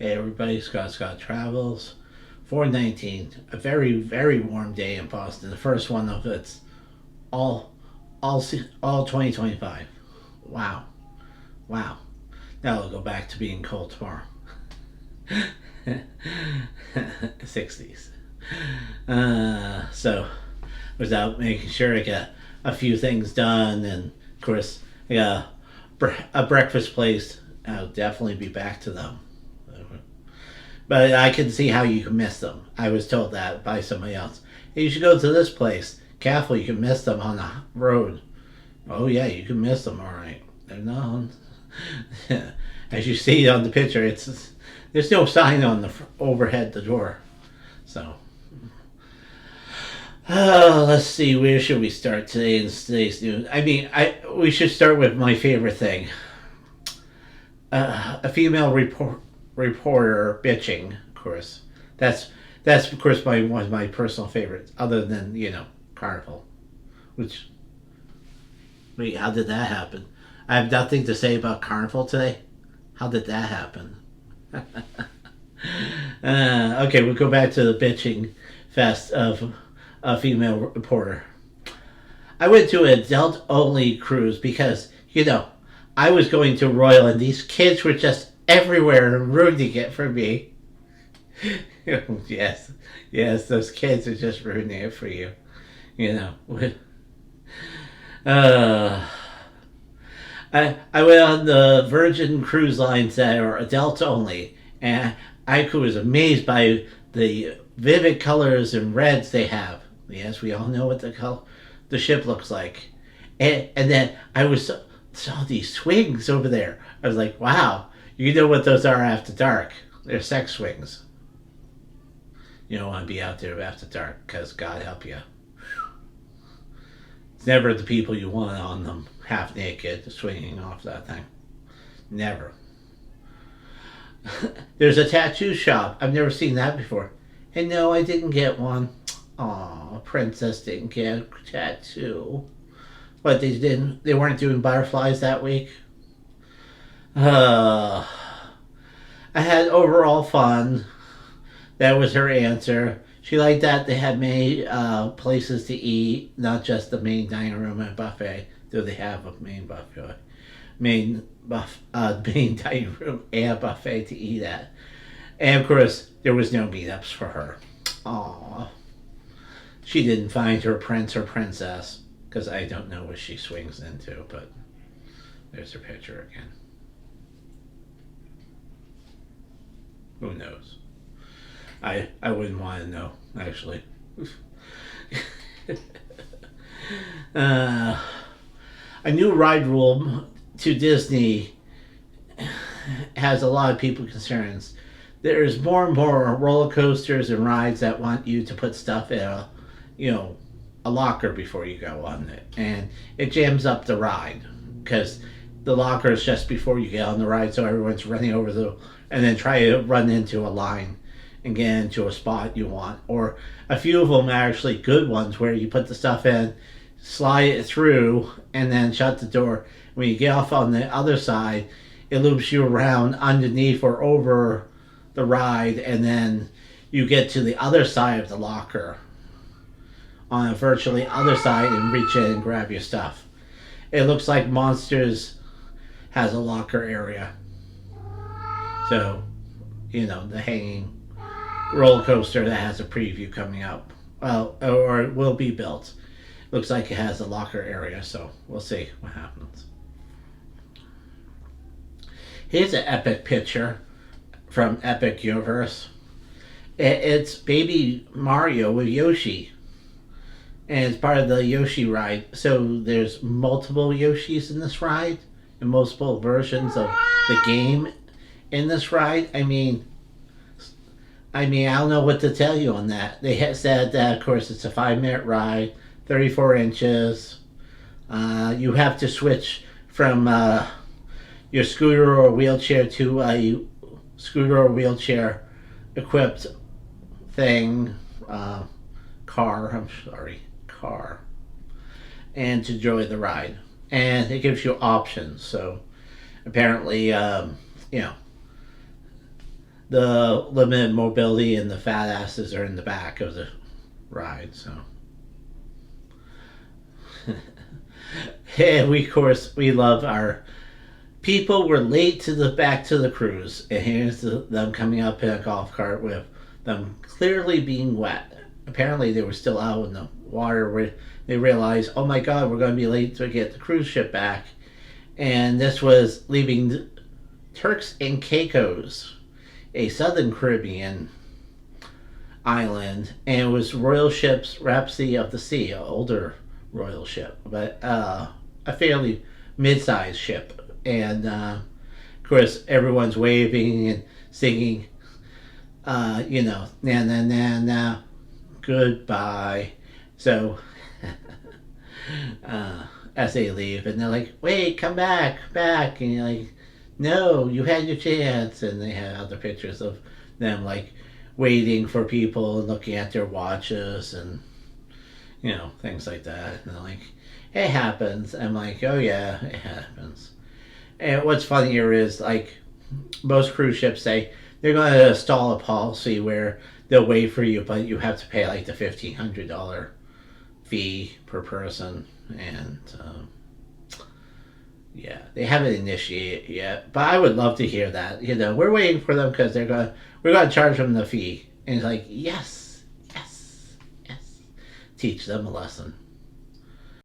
Hey everybody, Scott Travels. 419, a very, very warm day in Boston. The first one of its all, all 2025. Wow, wow. Now it'll go back to being cold tomorrow. 60s. So, was out making sure I got a few things done, and of course, I got a breakfast place. I'll definitely be back to them. But I can see how you can miss them. I was told that by somebody else. Hey, you should go to this place. Careful, you can miss them on the road. Oh yeah, you can miss them. All right. They're not. As you see on the picture, there's no sign on the overhead the door. So, let's see. Where should we start today in today's news? We should start with my favorite thing. A female reporter bitching, of course. That's of course one of my personal favorites, other than Carnival. Which, wait, how did that happen? I have nothing to say about Carnival today. How did that happen? Okay, we'll go back to the bitching fest of a female reporter. I went to an adult only cruise because I was going to Royal and these kids were just everywhere and ruining it for me. Yes, those kids are just ruining it for you. Uh, I went on the Virgin Cruise Lines that are adult only, and I was amazed by the vivid colors and reds they have. Yes, we all know what the ship looks like, and then saw these swings over there. I was like, wow, you know what those are after dark? They're sex swings. You don't want to be out there after dark, because God help you. It's never the people you want on them, half naked, swinging off that thing. Never. There's a tattoo shop. I've never seen that before. And no, I didn't get one. Aw, Princess didn't get a tattoo. But they weren't doing butterflies that week? I had overall fun. That was her answer. She liked that they had many places to eat, not just the main dining room and buffet. Though they have a main buffet, main dining room and buffet to eat at. And of course, there was no meetups for her. Aww. She didn't find her prince or princess, because I don't know what she swings into, but there's her picture again. Who knows? I wouldn't want to know, actually. A new ride rule to Disney has a lot of people concerns. There's more and more roller coasters and rides that want you to put stuff in a locker before you go on it, and it jams up the ride because the locker is just before you get on the ride, so everyone's running over and then try to run into a line and get into a spot you want. Or a few of them are actually good ones where you put the stuff in, slide it through, and then shut the door. When you get off on the other side, it loops you around underneath or over the ride, and then you get to the other side of the locker on a virtually other side and reach in and grab your stuff. It looks like Monsters has a locker area. So, the hanging roller coaster that has a preview coming up. Well, or it will be built. Looks like it has a locker area, so we'll see what happens. Here's an epic picture from Epic Universe. It's baby Mario with Yoshi. And it's part of the Yoshi ride. So there's multiple Yoshis in this ride and multiple versions of the game in this ride. I don't know what to tell you on that. They had said that, of course, it's a 5-minute ride, 34 inches. You have to switch from your scooter or wheelchair to a scooter or wheelchair equipped thing, car, and to enjoy the ride. And it gives you options. So apparently, the limited mobility and the fat asses are in the back of the ride. So, and we of course we love our people were late to the back to the cruise, and them coming up in a golf cart with them clearly being wet. Apparently, they were still out in the water where they realized, oh my god, we're going to be late to get the cruise ship back. And this was leaving Turks and Caicos, a southern Caribbean island, and it was Royal Ship's Rhapsody of the Sea, an older royal ship, but a fairly mid-sized ship. And of course, everyone's waving and singing, na na na na, goodbye. So, as they leave, and they're like, wait, come back, back. And you're like, no, you had your chance. And they have other pictures of them, like, waiting for people and looking at their watches and, things like that. And they're like, it happens. I'm like, oh yeah, it happens. And what's funnier is, like, most cruise ships say they're going to install a policy where they'll wait for you, but you have to pay, like, the $1,500 fee per person. And, yeah, they haven't initiated yet. But I would love to hear that. We're waiting for them because we're going to charge them the fee. And it's like, yes, yes, yes. Teach them a lesson.